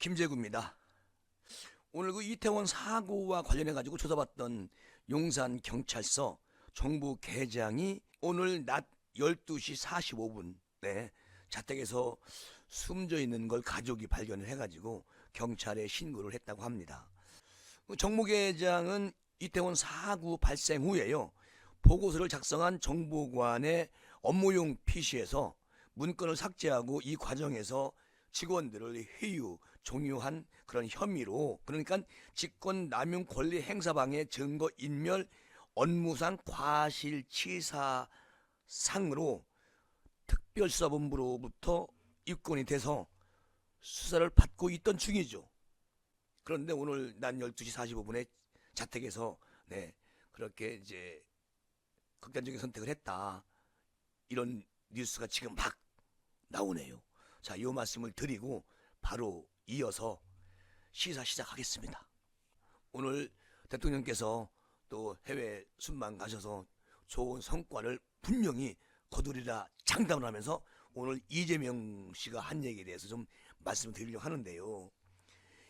김재구입니다. 오늘 그 이태원 사고와 관련해 가지고 조사받던 용산 경찰서 정보계장이 오늘 낮 12시 45분에 자택에서 숨져 있는 걸 가족이 발견을 해가지고 경찰에 신고를 했다고 합니다. 정보계장은 이태원 사고 발생 후에요, 보고서를 작성한 정보관의 업무용 PC에서 문건을 삭제하고 이 과정에서 직원들을 회유, 종유한 그런 혐의로, 그러니까 직권남용 권리행사방해 증거인멸 업무상 과실치사상으로 특별수사본부로부터 입건이 돼서 수사를 받고 있던 중이죠. 그런데 오늘 낮 12시 45분에 자택에서 그렇게 이제 극단적인 선택을 했다, 이런 뉴스가 지금 막 나오네요. 자, 이 말씀을 드리고 바로 이어서 시사 시작하겠습니다. 오늘 대통령께서 또 해외 순방 가셔서 좋은 성과를 분명히 거두리라 장담을 하면서 오늘 이재명 씨가 한 얘기에 대해서 좀 말씀을 드리려고 하는데요.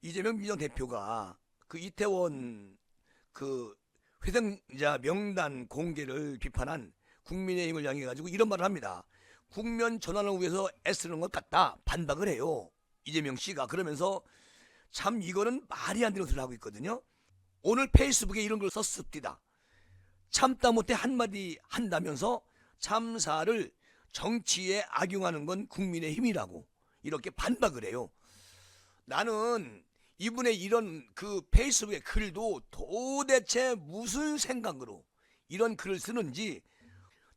이재명 민주당 대표가 그 이태원 그 희생자 명단 공개를 비판한 국민의힘을 향해 가지고 이런 말을 합니다. 국면 전환을 위해서 애쓰는 것 같다, 반박을 해요, 이재명 씨가. 그러면서 참 이거는 말이 안 되는 소리를 하고 있거든요. 오늘 페이스북에 이런 걸 썼습니다. 참다 못해 한마디 한다면서 참사를 정치에 악용하는 건 국민의힘이라고 이렇게 반박을 해요. 나는 이분의 이런 그 페이스북의 글도 도대체 무슨 생각으로 이런 글을 쓰는지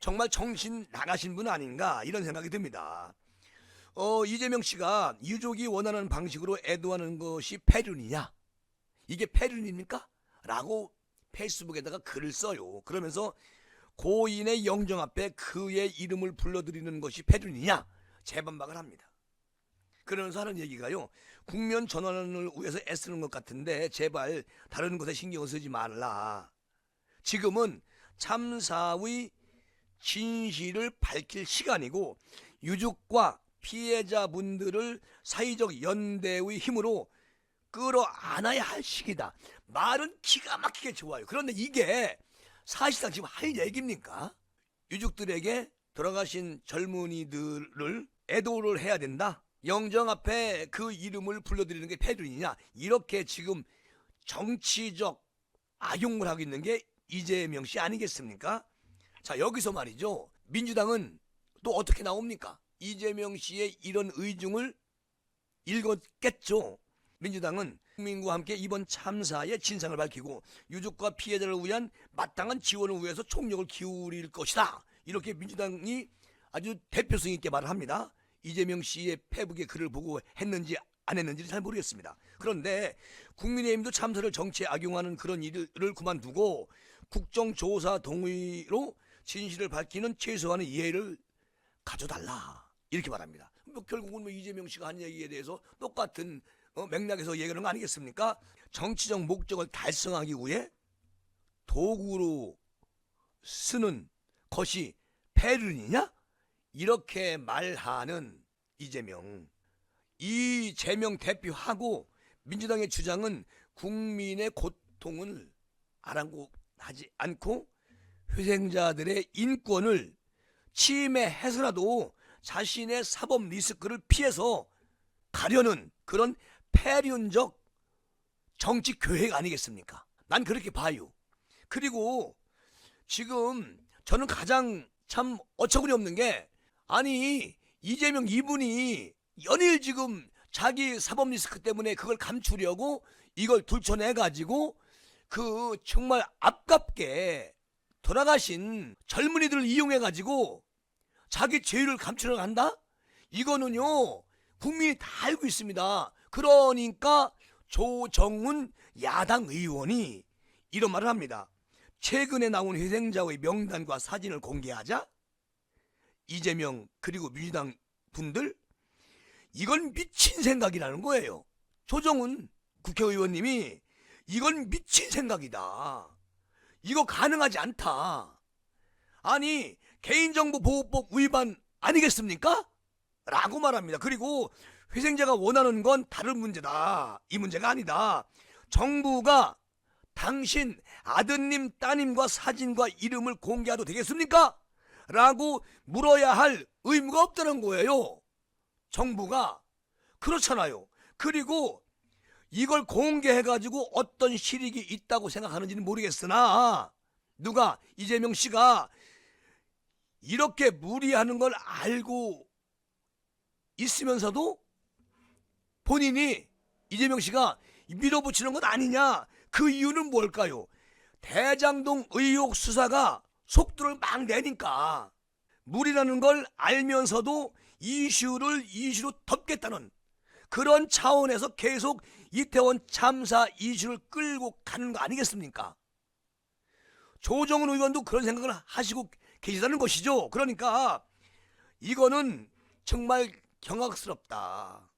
정말 정신 나가신 분 아닌가, 이런 생각이 듭니다. 이재명 씨가 유족이 원하는 방식으로 애도하는 것이 폐륜이냐, 이게 폐륜입니까? 라고 페이스북에다가 글을 써요. 그러면서 고인의 영정 앞에 그의 이름을 불러드리는 것이 폐륜이냐 재반박을 합니다. 그러면서 하는 얘기가요, 국면 전환을 위해서 애쓰는 것 같은데 제발 다른 것에 신경을 쓰지 말라. 지금은 참사의 진실을 밝힐 시간이고 유족과 피해자분들을 사회적 연대의 힘으로 끌어안아야 할 시기다. 말은 기가 막히게 좋아요. 그런데 이게 사실상 지금 할 얘기입니까? 유족들에게 돌아가신 젊은이들을 애도를 해야 된다, 영정 앞에 그 이름을 불러드리는 게 폐륜이냐, 이렇게 지금 정치적 악용을 하고 있는 게 이재명 씨 아니겠습니까? 자, 여기서 말이죠, 민주당은 또 어떻게 나옵니까? 이재명 씨의 이런 의중을 읽었겠죠. 민주당은 국민과 함께 이번 참사의 진상을 밝히고 유족과 피해자를 위한 마땅한 지원을 위해서 총력을 기울일 것이다, 이렇게 민주당이 아주 대표성 있게 말을 합니다. 이재명 씨의 페북의 글을 보고 했는지 안 했는지는 잘 모르겠습니다. 그런데 국민의힘도 참사를 정치에 악용하는 그런 일을 그만두고 국정조사 동의로 진실을 밝히는 최소한의 이해를 가져달라, 이렇게 말합니다. 결국은 이재명 씨가 한 얘기에 대해서 똑같은 맥락에서 얘기하는 거 아니겠습니까? 정치적 목적을 달성하기 위해 도구로 쓰는 것이 폐륜이냐? 이렇게 말하는 이재명 대표하고 민주당의 주장은 국민의 고통을 아랑곳하지 않고 희생자들의 인권을 침해해서라도 자신의 사법 리스크를 피해서 가려는 그런 폐륜적 정치 계획 아니겠습니까? 난 그렇게 봐요. 그리고 지금 저는 가장 참 어처구니 없는 게, 아니 이재명 이분이 연일 지금 자기 사법 리스크 때문에 그걸 감추려고 이걸 둘쳐내가지고 그 정말 아깝게 돌아가신 젊은이들을 이용해가지고 자기 죄를 감추려고 한다? 이거는요 국민이 다 알고 있습니다. 그러니까 조정훈 야당 의원이 이런 말을 합니다. 최근에 나온 희생자의 명단과 사진을 공개하자 이재명 그리고 민주당 분들, 이건 미친 생각이라는 거예요. 조정훈 국회의원님이 이건 미친 생각이다, 이거 가능하지 않다, 아니 개인정보보호법 위반 아니겠습니까? 라고 말합니다. 그리고 희생자가 원하는 건 다른 문제다. 이 문제가 아니다. 정부가 당신 아드님, 따님과 사진과 이름을 공개해도 되겠습니까? 라고 물어야 할 의무가 없다는 거예요. 정부가. 그렇잖아요. 그리고 이걸 공개해가지고 어떤 실익이 있다고 생각하는지는 모르겠으나 누가 이재명 씨가 이렇게 무리하는 걸 알고 있으면서도 본인이 이재명 씨가 밀어붙이는 것 아니냐. 그 이유는 뭘까요? 대장동 의혹 수사가 속도를 막 내니까 무리라는 걸 알면서도 이슈로 덮겠다는 그런 차원에서 계속 이태원 참사 이슈를 끌고 가는 거 아니겠습니까? 조정은 의원도 그런 생각을 하시고 계시다는 것이죠. 그러니까 이거는 정말 경악스럽다.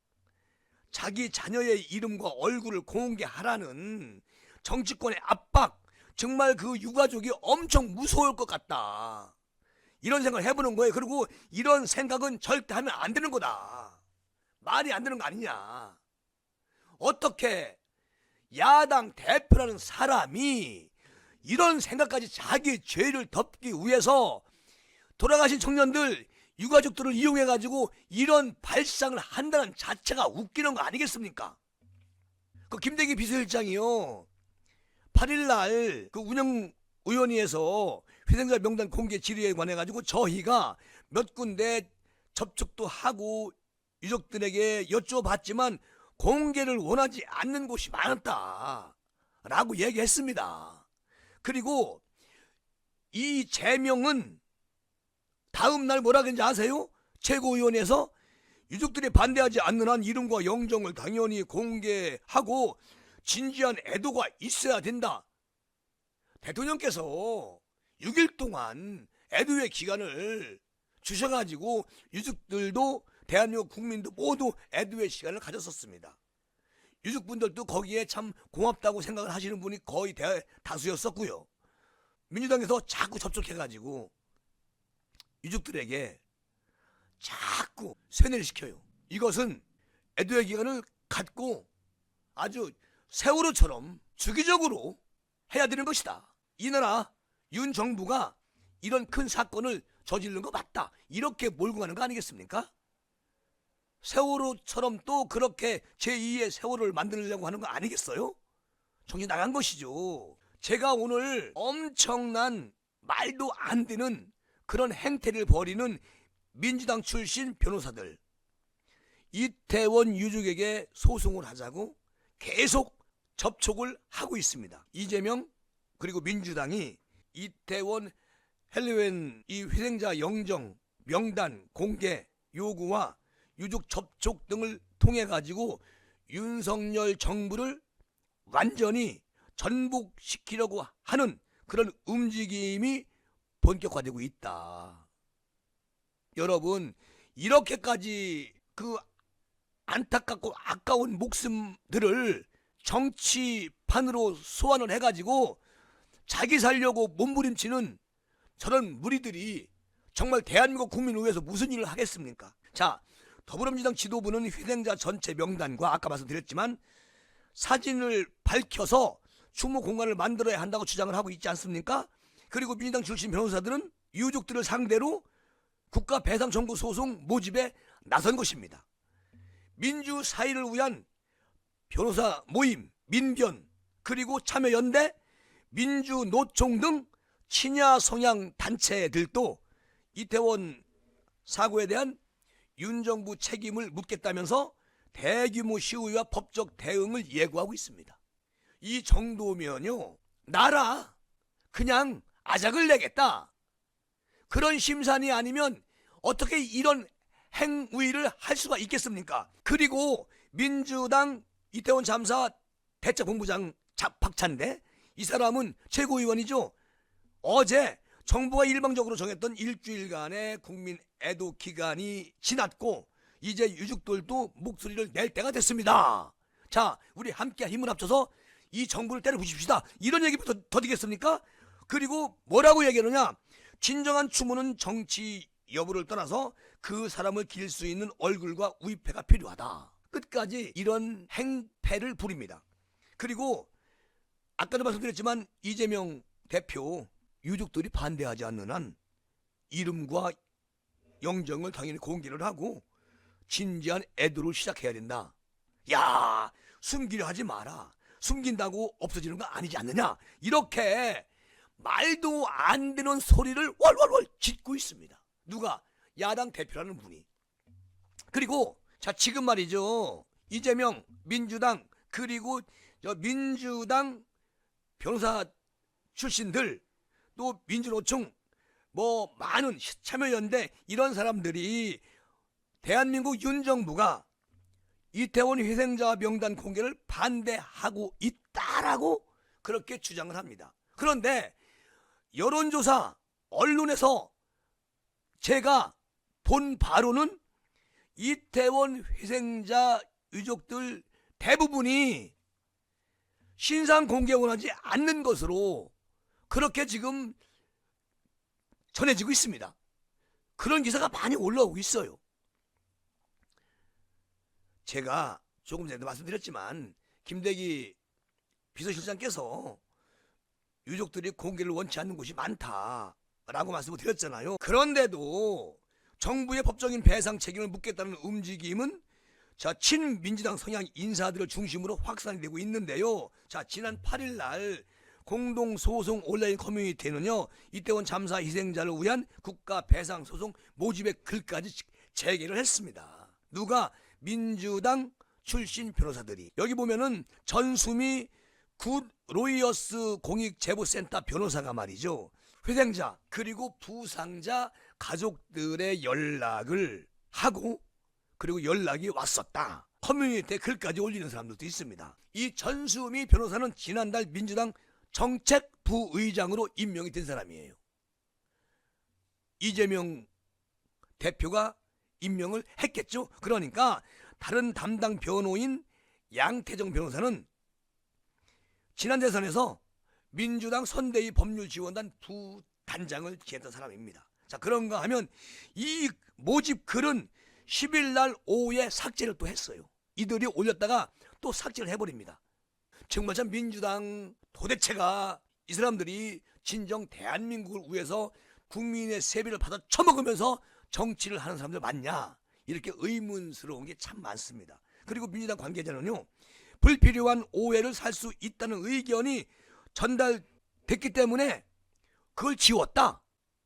자기 자녀의 이름과 얼굴을 공개하라는 정치권의 압박, 정말 그 유가족이 엄청 무서울 것 같다. 이런 생각을 해보는 거예요. 그리고 이런 생각은 절대 하면 안 되는 거다. 말이 안 되는 거 아니냐. 어떻게 야당 대표라는 사람이 이런 생각까지 자기 죄를 덮기 위해서 돌아가신 청년들, 유가족들을 이용해가지고 이런 발상을 한다는 자체가 웃기는 거 아니겠습니까? 그 김대기 비서실장이요, 8일날 그 운영위원회에서 희생자 명단 공개 질의에 관해가지고 저희가 몇 군데 접촉도 하고 유족들에게 여쭤봤지만 공개를 원하지 않는 곳이 많았다라고 얘기했습니다. 그리고 이 제명은 다음 날 뭐라 그랬는지 아세요? 최고위원회에서 유족들이 반대하지 않는 한 이름과 영정을 당연히 공개하고 진지한 애도가 있어야 된다. 대통령께서 6일 동안 애도의 기간을 주셔가지고 유족들도 대한민국 국민도 모두 애도의 시간을 가졌었습니다. 유족분들도 거기에 참 고맙다고 생각을 하시는 분이 거의 다수였었고요. 민주당에서 자꾸 접촉해가지고 유족들에게 자꾸 세뇌를 시켜요. 이것은 애도의 기간을 갖고 아주 세월호처럼 주기적으로 해야 되는 것이다. 이 나라 윤 정부가 이런 큰 사건을 저지른 거 맞다. 이렇게 몰고 가는 거 아니겠습니까? 세월호처럼 또 그렇게 제2의 세월호를 만들려고 하는 거 아니겠어요? 정신 나간 것이죠. 제가 오늘 엄청난 말도 안 되는 그런 행태를 벌이는 민주당 출신 변호사들, 이태원 유족에게 소송을 하자고 계속 접촉을 하고 있습니다. 이재명 그리고 민주당이 이태원 헬리웨인 이 희생자 영정 명단 공개 요구와 유족 접촉 등을 통해 가지고 윤석열 정부를 완전히 전복시키려고 하는 그런 움직임이 본격화되고 있다. 여러분, 이렇게까지 그 안타깝고 아까운 목숨들을 정치판으로 소환을 해가지고 자기 살려고 몸부림치는 저런 무리들이 정말 대한민국 국민을 위해서 무슨 일을 하겠습니까? 자, 더불어민주당 지도부는 희생자 전체 명단과 아까 말씀드렸지만 사진을 밝혀서 추모 공간을 만들어야 한다고 주장을 하고 있지 않습니까? 그리고 민주당 출신 변호사들은 유족들을 상대로 국가 배상 청구 소송 모집에 나선 것입니다. 민주 사회를 위한 변호사 모임, 민변, 그리고 참여연대, 민주노총 등 친야 성향 단체들도 이태원 사고에 대한 윤 정부 책임을 묻겠다면서 대규모 시위와 법적 대응을 예고하고 있습니다. 이 정도면요, 나라 그냥 아작을 내겠다. 그런 심산이 아니면 어떻게 이런 행위를 할 수가 있겠습니까? 그리고 민주당 이태원 참사 대책본부장 박찬대, 이 사람은 최고위원이죠. 어제 정부가 일방적으로 정했던 일주일간의 국민 애도 기간이 지났고 이제 유족들도 목소리를 낼 때가 됐습니다. 자, 우리 함께 힘을 합쳐서 이 정부를 때려 부십시다. 이런 얘기부터 더 되겠습니까? 그리고 뭐라고 얘기하느냐? 진정한 추모는 정치 여부를 떠나서 그 사람을 기릴 수 있는 얼굴과 위패가 필요하다. 끝까지 이런 행패를 부립니다. 그리고 아까도 말씀드렸지만 이재명 대표 유족들이 반대하지 않는 한 이름과 영정을 당연히 공개를 하고 진지한 애도를 시작해야 된다. 야, 숨기려 하지 마라. 숨긴다고 없어지는 거 아니지 않느냐. 이렇게 말도 안 되는 소리를 월월월 짓고 있습니다. 누가? 야당 대표라는 분이. 그리고 자, 지금 말이죠, 이재명 민주당 그리고 민주당 변호사 출신들 또 민주노총 뭐 많은 참여연대 이런 사람들이 대한민국 윤정부가 이태원 희생자 명단 공개를 반대하고 있다라고 그렇게 주장을 합니다. 그런데 여론조사 언론에서 제가 본 바로는 이태원 희생자 유족들 대부분이 신상 공개 원하지 않는 것으로 그렇게 지금 전해지고 있습니다. 그런 기사가 많이 올라오고 있어요. 제가 조금 전에 말씀드렸지만 김대기 비서실장께서 유족들이 공개를 원치 않는 곳이 많다라고 말씀을 드렸잖아요. 그런데도 정부의 법적인 배상 책임을 묻겠다는 움직임은 자, 친민주당 성향 인사들을 중심으로 확산이 되고 있는데요. 자, 지난 8일 날 공동소송 온라인 커뮤니티는요, 이태원 참사 희생자를 위한 국가 배상 소송 모집의 글까지 제기를 했습니다. 누가? 민주당 출신 변호사들이. 여기 보면은 전수미 굿 로이어스 공익제보센터 변호사가 말이죠, 희생자 그리고 부상자 가족들의 연락을 하고 그리고 연락이 왔었다. 커뮤니티에 글까지 올리는 사람들도 있습니다. 이 전수미 변호사는 지난달 민주당 정책부의장으로 임명이 된 사람이에요. 이재명 대표가 임명을 했겠죠. 그러니까 다른 담당 변호인 양태정 변호사는 지난 대선에서 민주당 선대위 법률지원단 부단장을 지냈던 사람입니다. 자, 그런가 하면 이 모집 글은 10일 날 오후에 삭제를 또 했어요. 이들이 올렸다가 또 삭제를 해버립니다. 정말 참 민주당 도대체가 이 사람들이 진정 대한민국을 위해서 국민의 세비를 받아 처먹으면서 정치를 하는 사람들 맞냐, 이렇게 의문스러운 게 참 많습니다. 그리고 민주당 관계자는요, 불필요한 오해를 살 수 있다는 의견이 전달됐기 때문에 그걸 지웠다,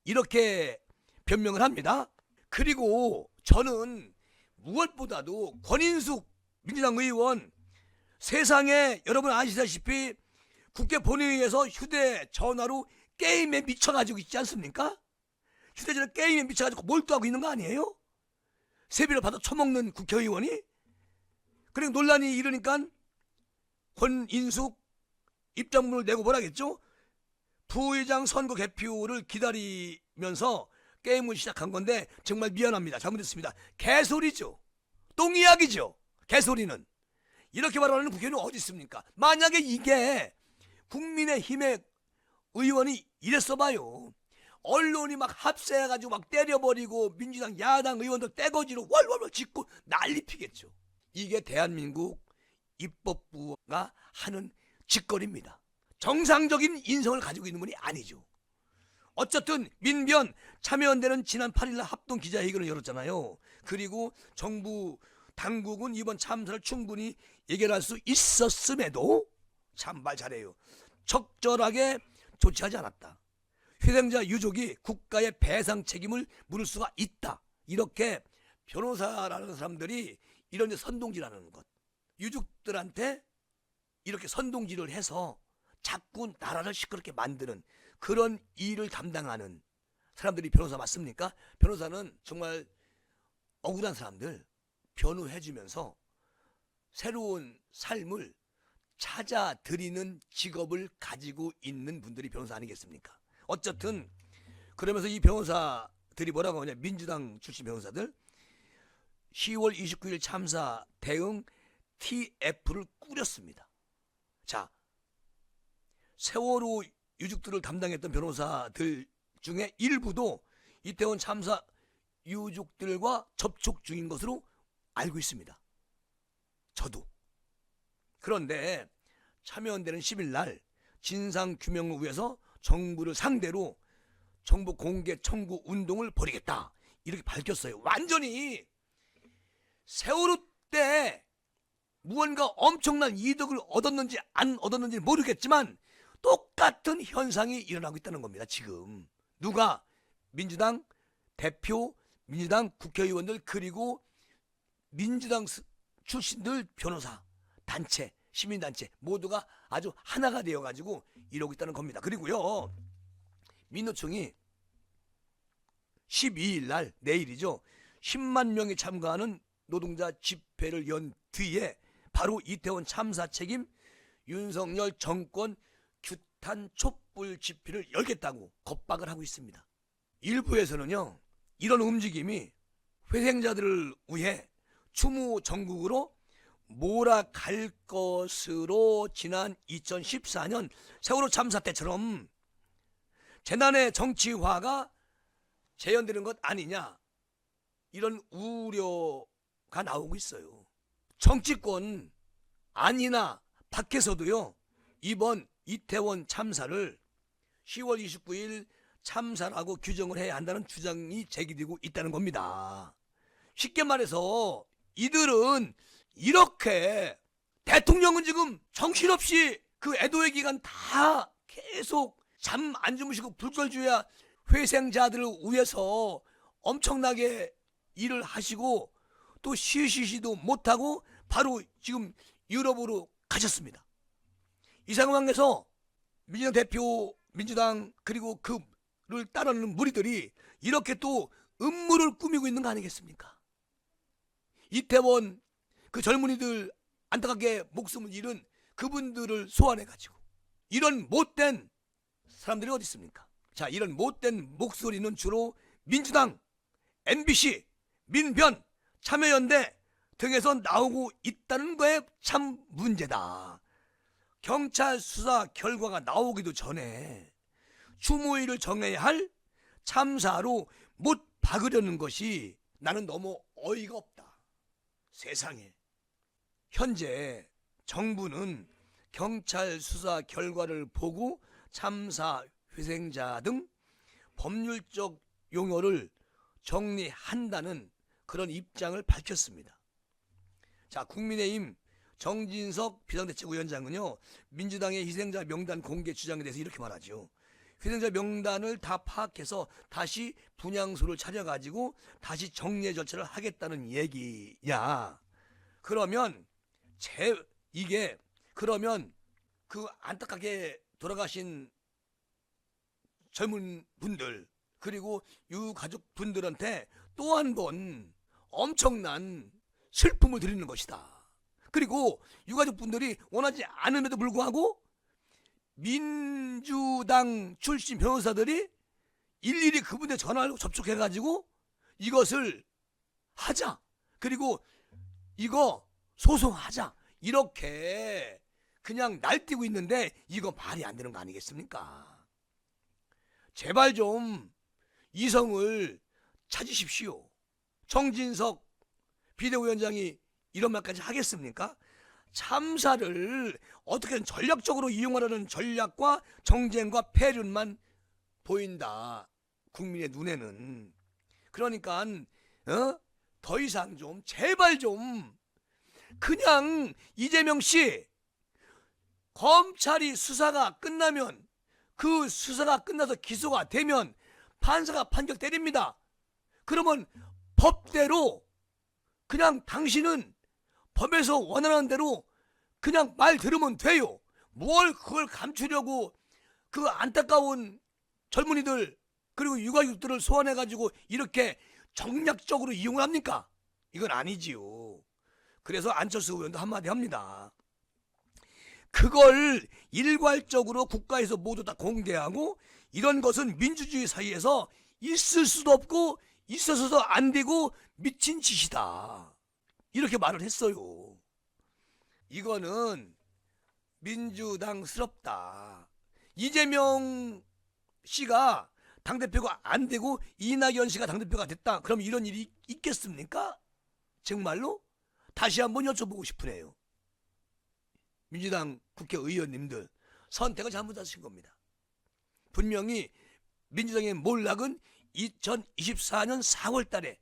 이렇게 변명을 합니다. 그리고 저는 무엇보다도 권인숙 민주당 의원, 세상에 여러분 아시다시피 국회 본회의에서 휴대전화로 게임에 미쳐가지고 있지 않습니까? 휴대전화 게임에 미쳐가지고 몰두하고 있는 거 아니에요? 세비를 받아 처먹는 국회의원이? 그리고 논란이 일으니까 권인숙 입장문을 내고 뭐라겠죠? 부의장 선거 개표를 기다리면서 게임을 시작한 건데 정말 미안합니다. 잘못했습니다. 개소리죠. 똥 이야기죠. 개소리는. 이렇게 말하는 국회의원은 어디 있습니까? 만약에 이게 국민의힘의 의원이 이랬어 봐요. 언론이 막 합세해가지고 막 때려버리고 민주당 야당 의원들 떼거지로 월월월 짓고 난리 피겠죠. 이게 대한민국 입법부가 하는 짓거리입니다. 정상적인 인성을 가지고 있는 분이 아니죠. 어쨌든 민변 참여연대는 지난 8일날 합동 기자회견을 열었잖아요. 그리고 정부 당국은 이번 참사를 충분히 예견할 수 있었음에도 참 말 잘해요. 적절하게 조치하지 않았다. 희생자 유족이 국가의 배상 책임을 물을 수가 있다. 이렇게 변호사라는 사람들이 이런 선동질하는 것, 유족들한테 이렇게 선동질을 해서 자꾸 나라를 시끄럽게 만드는 그런 일을 담당하는 사람들이 변호사 맞습니까? 변호사는 정말 억울한 사람들 변호해주면서 새로운 삶을 찾아드리는 직업을 가지고 있는 분들이 변호사 아니겠습니까? 어쨌든 그러면서 이 변호사들이 뭐라고 하냐, 민주당 출신 변호사들 10월 29일 참사 대응 TF를 꾸렸습니다. 자, 세월호 유족들을 담당했던 변호사들 중에 일부도 이태원 참사 유족들과 접촉 중인 것으로 알고 있습니다. 저도. 그런데 참여연대는 10일 날 진상규명을 위해서 정부를 상대로 정보 공개 청구 운동을 벌이겠다 이렇게 밝혔어요. 완전히 세월호 때 무언가 엄청난 이득을 얻었는지 안 얻었는지 모르겠지만 똑같은 현상이 일어나고 있다는 겁니다. 지금 누가? 민주당 대표, 민주당 국회의원들, 그리고 민주당 출신들, 변호사 단체, 시민단체 모두가 아주 하나가 되어가지고 이러고 있다는 겁니다. 그리고요, 민노총이 12일 날, 내일이죠, 10만 명이 참가하는 노동자 집회를 연 뒤에 바로 이태원 참사 책임 윤석열 정권 규탄 촛불 집회를 열겠다고 겁박을 하고 있습니다. 일부에서는요, 이런 움직임이 회생자들을 위해 추모 전국으로 몰아갈 것으로 지난 2014년 세월호 참사 때처럼 재난의 정치화가 재현되는 것 아니냐, 이런 우려가 나오고 있어요. 정치권 안이나 밖에서도요, 이번 이태원 참사를 10월 29일 참사라고 규정을 해야 한다는 주장이 제기되고 있다는 겁니다. 쉽게 말해서 이들은 이렇게 대통령은 지금 정신없이 그 애도의 기간 다 계속 잠 안 주무시고 불철주야 회생자들을 위해서 엄청나게 일을 하시고 또 쉬시지도 못하고 바로 지금 유럽으로 가셨습니다. 이 상황에서 민주당 대표, 민주당 그리고 그를 따르는 무리들이 이렇게 또 음모를 꾸미고 있는 거 아니겠습니까? 이태원 그 젊은이들 안타깝게 목숨을 잃은 그분들을 소환해가지고 이런 못된 사람들이 어디 있습니까? 자, 이런 못된 목소리는 주로 민주당, MBC, 민변, 참여연대 등에서 나오고 있다는 거에 참 문제다. 경찰 수사 결과가 나오기도 전에 추모일을 정해야 할 참사로 못 박으려는 것이 나는 너무 어이가 없다. 세상에. 현재 정부는 경찰 수사 결과를 보고 참사 희생자 등 법률적 용어를 정리한다는 그런 입장을 밝혔습니다. 자, 국민의힘 정진석 비상대책위원장은요, 민주당의 희생자 명단 공개 주장에 대해서 이렇게 말하죠. 희생자 명단을 다 파악해서 다시 분향소를 차려가지고 다시 정리의 절차를 하겠다는 얘기야. 그러면 그러면 그 안타깝게 돌아가신 젊은 분들 그리고 유가족 분들한테 또 한 번 엄청난 슬픔을 드리는 것이다. 그리고 유가족 분들이 원하지 않음에도 불구하고 민주당 출신 변호사들이 일일이 그분의 전화를 접촉해가지고 이것을 하자, 그리고 이거 소송하자, 이렇게 그냥 날뛰고 있는데 이거 말이 안 되는 거 아니겠습니까? 제발 좀 이성을 찾으십시오. 정진석 비대위원장이 이런 말까지 하겠습니까? 참사를 어떻게든 전략적으로 이용하려는 전략과 정쟁과 패륜만 보인다, 국민의 눈에는. 그러니까 더 이상 좀 제발 좀 그냥 이재명 씨 검찰이 수사가 끝나면 그 수사가 끝나서 기소가 되면 판사가 판결 때립니다. 그러면 법대로 그냥 당신은 법에서 원하는 대로 그냥 말 들으면 돼요. 뭘 그걸 감추려고 그 안타까운 젊은이들 그리고 육아육들을 소환해가지고 이렇게 정략적으로 이용을 합니까? 이건 아니지요. 그래서 안철수 의원도 한마디 합니다. 그걸 일괄적으로 국가에서 모두 다 공개하고 이런 것은 민주주의 사회에서 있을 수도 없고 있어서도 안 되고 미친 짓이다, 이렇게 말을 했어요. 이거는 민주당스럽다. 이재명 씨가 당대표가 안 되고 이낙연 씨가 당대표가 됐다. 그럼 이런 일이 있겠습니까? 정말로? 다시 한번 여쭤보고 싶으네요. 민주당 국회의원님들, 선택을 잘못하신 겁니다. 분명히 민주당의 몰락은 2024년 4월 달에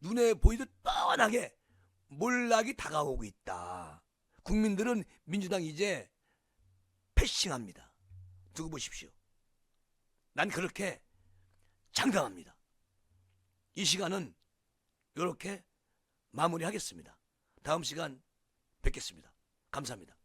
눈에 보이듯 뻔하게 몰락이 다가오고 있다. 국민들은 민주당 이제 패싱합니다. 두고 보십시오. 난 그렇게 장담합니다. 이 시간은 이렇게 마무리하겠습니다. 다음 시간 뵙겠습니다. 감사합니다.